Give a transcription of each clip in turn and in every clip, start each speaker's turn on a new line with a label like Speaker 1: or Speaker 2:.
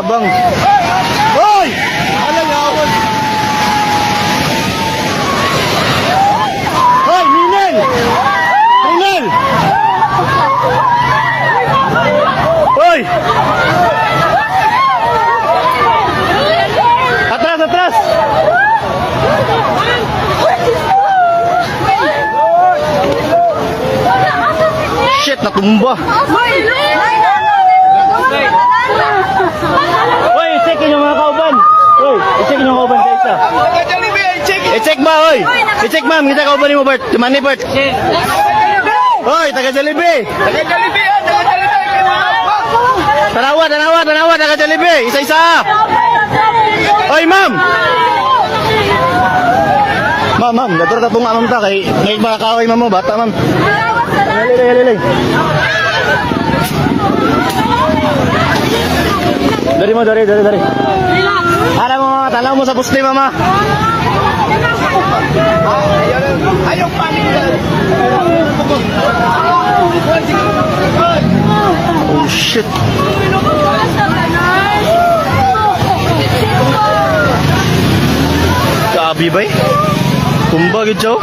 Speaker 1: yabang. Hoy! Alagawan. Hoy, Ninel! Ninel! Hoy! Atras, atras! Shit, natumba. Hoy, i-check yung mga kauban. Hoy, i-check yung kauban sa isa. I-check ba, hoy? I-check ma'am, kita kauban mo, Bert. Tumani, Bert. Hoy, taga Jollibee. Taga Jollibee, taga Jollibee. Tanawa, tanawa, tanawa, taga Jollibee. Isa-isa. Hoy, ma'am. Ma'am, ma'am, dator ta tunga ma'am ta kay ngay makakaway ma'am mo bata ma'am. Lili. Dari mo, dari. Ara mo, tanaw mo sa puste mama. Ayaw panik. Oh shit. Kabi bay. Tumba gid siya.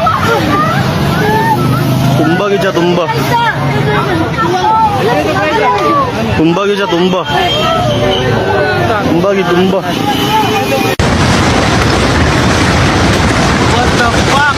Speaker 1: Tumba gid siya, tumba. Tumba gid siya, tumba. Tumba gid, tumba. What the fuck?